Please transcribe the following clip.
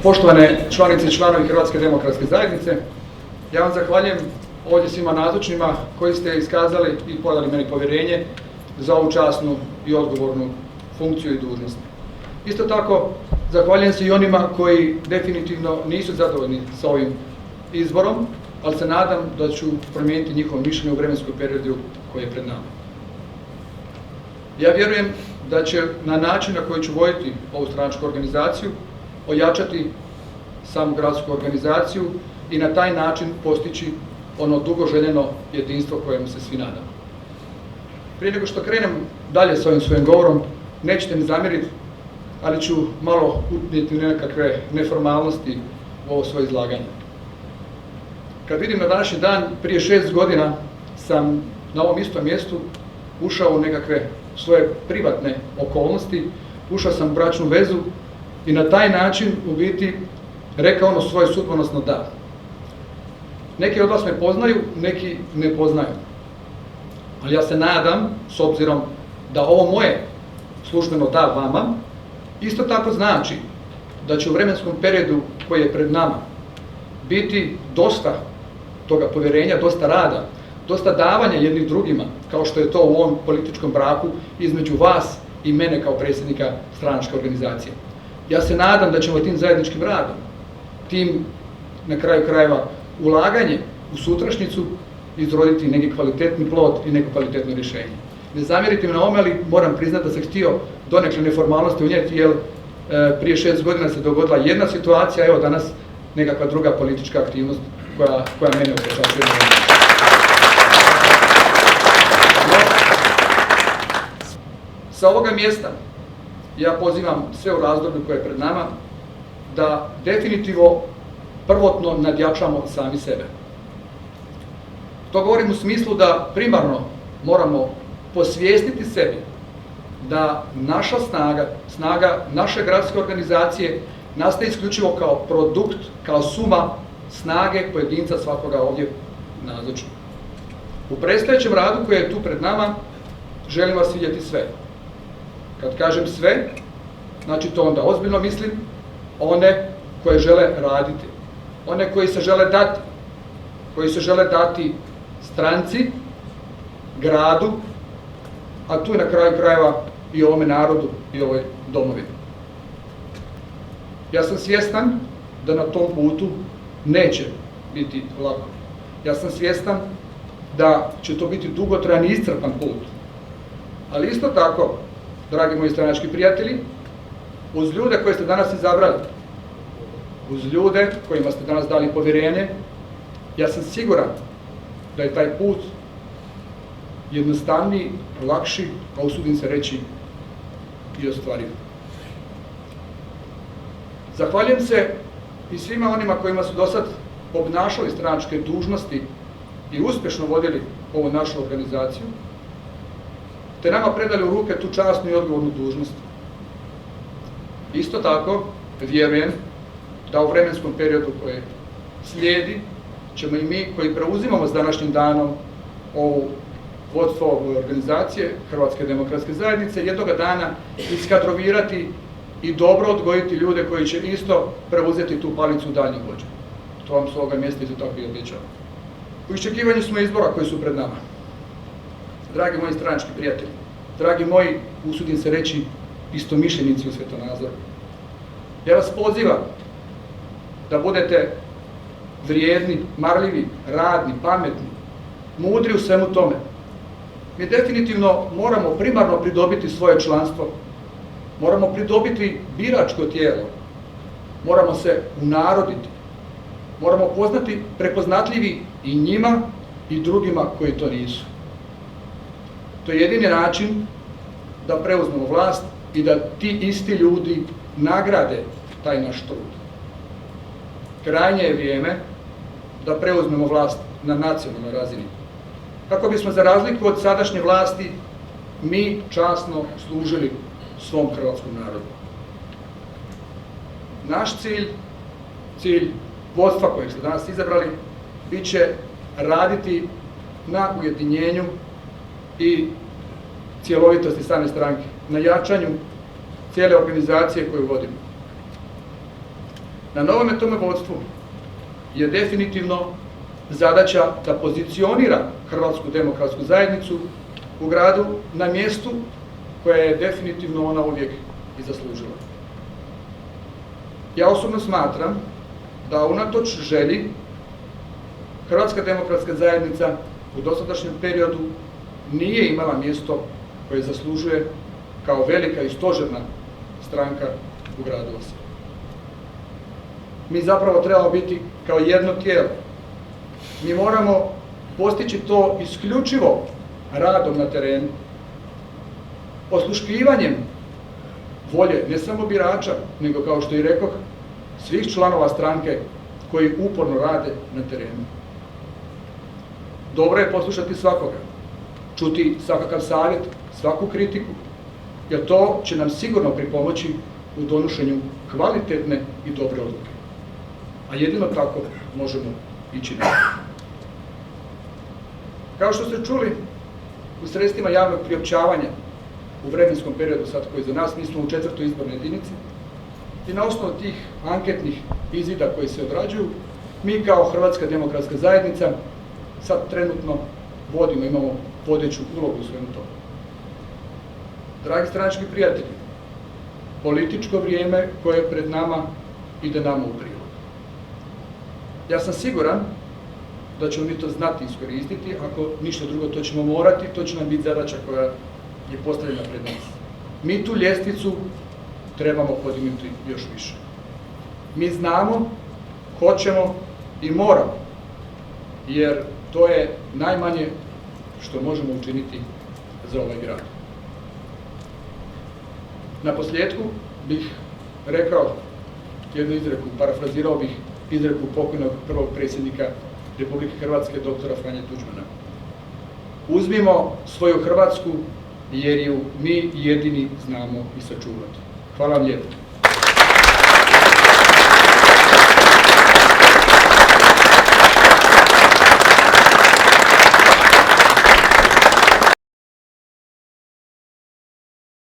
Poštovane članice i članovi Hrvatske demokratske zajednice, ja vam zahvaljujem ovdje svima nazočnima koji ste iskazali i podali meni povjerenje za ovu časnu i odgovornu funkciju i dužnost. Isto tako, zahvaljujem se i onima koji definitivno nisu zadovoljni sa ovim izborom, ali se nadam da ću promijeniti njihovo mišljenje u vremenskom periodu koji je pred nama. Ja vjerujem da će na način na koji ću voditi ovu stranačku organizaciju ojačati samu gradsku organizaciju i na taj način postići ono dugo željeno jedinstvo kojemu se svi nadamo. Prije nego što krenem dalje s ovim svojim govorom, nećete mi zamjeriti, ali ću malo utnijeti nekakve neformalnosti u ovo svoje izlaganje. Kad vidim na današnji dan, prije 6 godina sam na ovom istom mjestu ušao u nekakve svoje privatne okolnosti, ušao sam u bračnu vezu i na taj način u biti rekao ono svoje sudbonosno da. Neki od vas me poznaju, neki ne poznaju. Ali ja se nadam, s obzirom da ovo moje službeno da vama, isto tako znači da će u vremenskom periodu koji je pred nama biti dosta toga povjerenja, dosta rada, dosta davanja jednih drugima, kao što je to u ovom političkom braku između vas i mene kao predsjednika stranačke organizacije. Ja se nadam da ćemo tim zajedničkim radom, tim na kraju krajeva ulaganje u sutrašnjicu izroditi neki kvalitetni plod i neko kvalitetno rješenje. Ne zamjerite mi na ome, ali moram priznati da sam htio donekle neformalnosti unijeti, jer prije 6 godina se dogodila jedna situacija, evo danas nekakva druga politička aktivnost koja mene opečačuje. Sa ovoga mjesta ja pozivam sve u razdoblju koje je pred nama da definitivno prvotno nadjačamo sami sebe. To govorim u smislu da primarno moramo posvijestiti sebi da naša snaga naše gradske organizacije nastaje isključivo kao produkt, kao suma snage pojedinca svakoga ovdje nazočnog. U predstojećem radu koji je tu pred nama želim vas vidjeti sve. Kad kažem sve, znači to onda ozbiljno mislim, one koje žele raditi, one koji se žele dati stranci, gradu, a tu na kraju krajeva i ovome narodu i ovoj domovini. Ja sam svjestan da na tom putu neće biti lako. Ja sam svjestan da će to biti dugotrajan i iscrpan put. Ali isto tako, dragi moji stranački prijatelji, uz ljude koje ste danas izabrali, uz ljude kojima ste danas dali povjerenje, ja sam siguran da je taj put jednostavniji, lakši, a usudim se reći i ostvariv. Zahvaljujem se i svima onima kojima su dosad obnašali stranačke dužnosti i uspješno vodili ovu našu organizaciju, te nama predali u ruke tu časnu i odgovornu dužnost. Isto tako, vjerujem da u vremenskom periodu koje slijedi ćemo i mi koji preuzimamo s današnjim danom ovu vodstvo ove organizacije Hrvatske demokratske zajednice jednoga dana iskadrovirati i dobro odgojiti ljude koji će isto preuzeti tu palicu daljnjeg vođa. To vam s ovoga mjesta isto tako i obećavam. U iščekivanju smo izbora koji su pred nama. Dragi moji stranački prijatelji, dragi moji, usudim se reći, istomišljenici u svjetonazoru, ja vas pozivam da budete vrijedni, marljivi, radni, pametni, mudri u svemu tome. Mi definitivno moramo primarno pridobiti svoje članstvo, moramo pridobiti biračko tijelo, moramo se unaroditi, moramo postati prepoznatljivi i njima i drugima koji to nisu. To je jedini način da preuzmemo vlast i da ti isti ljudi nagrade taj naš trud. Krajnje je vrijeme da preuzmemo vlast na nacionalnoj razini, kako bismo za razliku od sadašnje vlasti mi časno služili svom hrvatskom narodu. Naš cilj vodstva kojeg ste danas izabrali, bit će raditi na ujedinjenju i cjelovitosti same stranke, na jačanju cijele organizacije koju vodimo. Na novome tome vodstvu je definitivno zadaća da pozicionira Hrvatsku demokratsku zajednicu u gradu na mjestu koje je definitivno ona uvijek i zaslužila. Ja osobno smatram da unatoč želji Hrvatska demokratska zajednica u dosadašnjem periodu nije imala mjesto koje zaslužuje kao velika i stožerna stranka u gradu Osijeku. Mi zapravo trebamo biti kao jedno tijelo. Mi moramo postići to isključivo radom na terenu, osluškivanjem volje ne samo birača, nego kao što i rekoh, svih članova stranke koji uporno rade na terenu. Dobro je poslušati svakoga, čuti svakakav savjet, svaku kritiku, jer to će nam sigurno pripomoći u donošenju kvalitetne i dobre odluke. A jedino tako možemo ići naprijed. Kao što ste čuli, u sredstvima javnog priopćavanja u vremenskom periodu sad koji za nas, mi smo u 4. izbornoj jedinici i na osnovu tih anketnih izvida koji se odrađuju, mi kao Hrvatska demokratska zajednica sad trenutno imamo vodeću ulogu u svemu tome. Dragi stranački prijatelji, političko vrijeme koje je pred nama ide nama u prilog. Ja sam siguran da ćemo mi to znati iskoristiti, ako ništa drugo to ćemo morati, to će nam biti zadaća koja je postavljena pred nas. Mi tu ljestvicu trebamo podignuti još više. Mi znamo, hoćemo i moramo, jer to je najmanje što možemo učiniti za ovaj grad. Na posljedku bih rekao jednu izreku, parafrazirao bih izreku pokojnog prvog predsjednika Republike Hrvatske, doktora Franje Tuđmana. Uzmimo svoju Hrvatsku jer ju mi jedini znamo i sačuvati. Hvala vam lijepo.